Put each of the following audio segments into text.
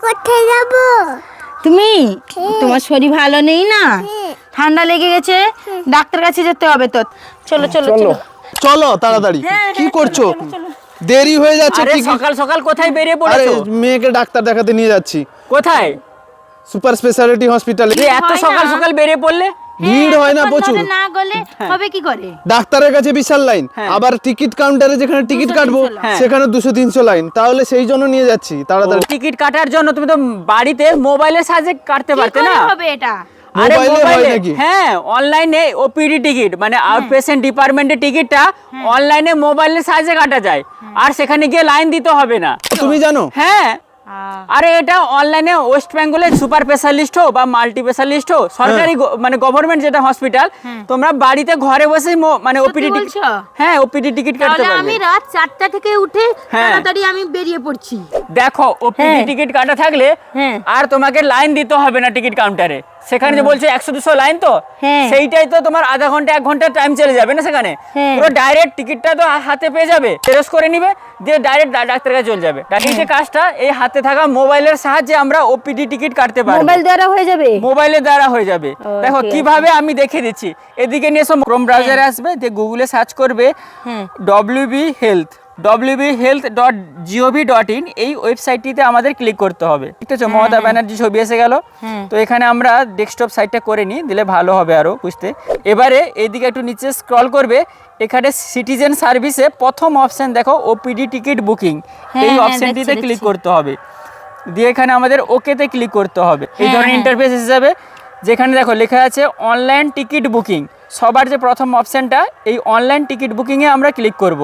কোথায় যাব? তুমি তোমার শরীর ভালো নেই না, ঠান্ডা লেগে গেছে, ডাক্তার কাছে যেতে হবে তো। চলো চলো চলো চলো তাড়াতাড়ি। কি করছো? দেরি হয়ে যাচ্ছে। আরে সকাল সকাল কোথায় বেরিয়ে আরে পড়েছো? মেয়েকে ডাক্তার দেখাতে নিয়ে যাচ্ছি, কোথায়? সুপার স্পেশালিটি হসপিটালে। যে এত সকাল সকাল বেরিয়ে পড়লে? ভিড় হয় না এতক্ষণ প্রচুর? ধরে না গেলে হবে কি করে? ডাক্তারের কাছে বিশাল লাইন, আবার টিকিট কাউন্টারে যেখানে টিকিট কাটবো সেখানে 200-300 লাইন, তাহলে সেই জন্য নিয়ে যাচ্ছি তাড়াতাড়ি। টিকিট কাটার জন্য তুমি তো বাড়িতে মোবাইলের সাহায্যে কাটতে কি পারতে করে না? হবে এটা? আরে মোবাইলে হয় মোবাইলে, নাকি? হ্যাঁ অনলাইনে ওপিডি টিকিট মানে আউট পেশেন্ট ডিপার্টমেন্টের টিকিটটা অনলাইনে মোবাইলের সাহায্যে কাটা যায়, আর সেখানে গিয়ে লাইন দিতে হবে না। তুমি জানো? হ্যাঁ, আরে এটা অনলাইনে ওয়েস্ট বেঙ্গলের সুপার স্পেশালিস্ট হো বা মাল্টি স্পেশালিস্ট হো, সরকারি মানে গভর্নমেন্ট যেটা হসপিটাল, তোমরা বাড়িতে ঘরে বসে মানে ওপিডি টিকিট, বলছো? হ্যাঁ ওপিডি টিকিট কাটতে তাহলে পারবে। আমি রাত 4টা থেকে উঠে হ্যাঁ। তাড়াতাড়ি আমি বেরিয়ে পড়ছি। দেখো ওপিডি হ্যাঁ। টিকিট কাটা থাকলে হ্যাঁ। আর তোমাকে লাইন দিতে হবে না টিকিট কাউন্টারে। সেখানে যে বলছে 100-200 লাইন, তো হ্যাঁ। সেইটাই তো তোমার আধা ঘন্টা 1 ঘন্টা টাইম চলে যাবে না সেখানে। হ্যাঁ। পুরো ডাইরেক্ট টিকিটটা তো হাতে পেয়ে যাবে, জেরক্স করে নিবে, দিয়ে ডাইরেক্ট ডাক্তারের কাছে চলে যাবে। এই যে কাজটা এই হাতে থাকা মোবাইলের সাহায্যে আমরা ওপিডি টিকিট কাটতে পারবো। মোবাইল দ্বারা হয়ে যাবে? মোবাইলের দ্বারা হয়ে যাবে। দেখো ঠিক কিভাবে আমি দেখিয়ে দিচ্ছি। এদিকে নিয়ে এসো, ক্রোম ব্রাউজারে আসবে, দিয়ে গুগলে সার্চ করবে WB হেলথ, wbhealth.gov.in। এই ওয়েবসাইটটিতে আমাদের ক্লিক করতে হবে। ঠিক আছে, মমতা ব্যানার্জি ছবি এসে গেল। তো এখানে আমরা ডেস্কটপ সাইটটা করে নিই, দিলে ভালো হবে আরো বুঝতে। এবারে এইদিকে একটু নিচে স্ক্রল করবে, এখানে সিটিজেন সার্ভিসে প্রথম অপশন দেখো ওপিডি টিকিট বুকিং, এই অপশনটিতে ক্লিক করতে হবে। দিয়ে এখানে আমাদের ওকেতে ক্লিক করতে হবে। এই ধরনের ইন্টারফেস হিসাবে যেখানে দেখো লেখা আছে অনলাইন টিকিট বুকিং, সবার যে প্রথম অপশনটা এই অনলাইন টিকিট বুকিংয়ে আমরা ক্লিক করব।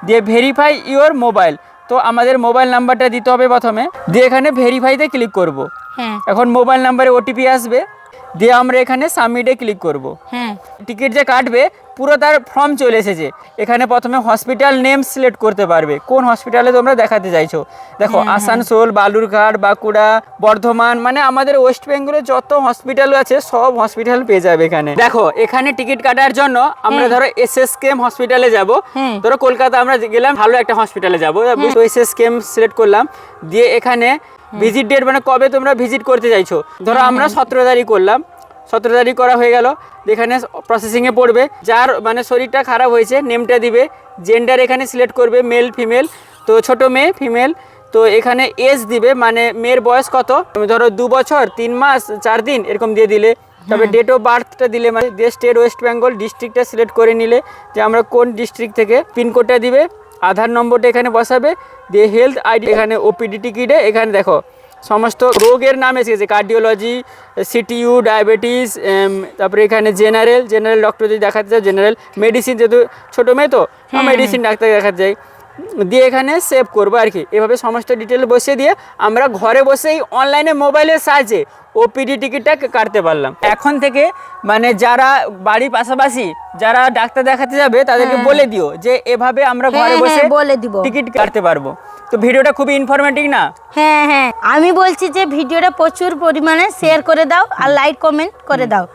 দিয়ে ভেরিফাই ইওর মোবাইল, তো আমাদের মোবাইল নাম্বারটা দিতে হবে প্রথমে, দিয়ে এখানে ভেরিফাইতে ক্লিক করব। এখন মোবাইল নাম্বারে ওটিপি আসবে, দিয়ে আমরা এখানে সাবমিটে ক্লিক করব। টিকিট যে কাটবে পুরো তার ফর্ম চলে এসেছে। এখানে প্রথমে হসপিটাল নেম সিলেক্ট করতে পারবে, কোন হসপিটালে তোমরা দেখাতে চাইছো। দেখো আসানসোল, বালুরঘাট, বাঁকুড়া, বর্ধমান, মানে আমাদের ওয়েস্ট বেঙ্গলে যত হসপিটাল আছে সব হসপিটাল পেয়ে যাবে এখানে। দেখো এখানে টিকিট কাটার জন্য আমরা ধরো SSKM হসপিটালে যাব, ধরো কলকাতা আমরা গেলাম, ভালো একটা হসপিটালে যাবো, SSKM সিলেক্ট করলাম। দিয়ে এখানে ভিজিট ডেট মানে কবে তোমরা ভিজিট করতে চাইছো, ধরো আমরা 17 তারিখ করলাম, 17 তারিখ করা হয়ে গেল। এখানে প্রসেসিংয়ে পড়বে, যার মানে শরীরটা খারাপ হয়েছে নেমটা দিবে, জেন্ডার এখানে সিলেক্ট করবে মেল ফিমেল, তো ছোট মেয়ে ফিমেল, তো এখানে এজ দিবে মানে মেয়ের বয়স কত, ধরো 2 বছর 3 মাস 4 দিন এরকম দিয়ে দিলে। তবে ডেট অফ বার্থটা দিলে, মানে স্টেট ওয়েস্ট বেঙ্গল, ডিস্ট্রিক্টটা সিলেক্ট করে নিলে যে আমরা কোন ডিস্ট্রিক্ট থেকে, পিনকোডটা দিবে, আধার নম্বরটা এখানে বসাবে, দিয়ে হেলথ আইডি এখানে ওপিডি টিকিটে এখানে দেখো সমস্ত রোগের নাম এসেছে, কার্ডিওলজি, CTU, ডায়াবেটিস, তারপরে এখানে জেনারেল ডক্টর যদি দেখাতে চাও জেনারেল, মেডিসিন যেহেতু ছোটো মেয়ে তো মেডিসিন ডাক্তার দেখাতে চাই, দিয়ে এখানে সেভ করবো আর কি। এভাবে সমস্ত ডিটেল বসিয়ে দিয়ে আমরা ঘরে বসেই অনলাইনে মোবাইলের সাহায্যে ওপিডি টিকিটটা কাটতে পারলাম। এখন থেকে মানে যারা বাড়ির পাশাপাশি যারা ডাক্তার দেখাতে যাবে তাদেরকে বলে দিও যে এভাবে আমরা ঘরে বসে বলে দিব, টিকিট কাটতে পারবো। তো ভিডিওটা খুবই ইনফরমেটিভ না? হ্যাঁ, আমি বলছি যে ভিডিওটা প্রচুর পরিমাণে শেয়ার করে দাও আর লাইক কমেন্ট করে দাও।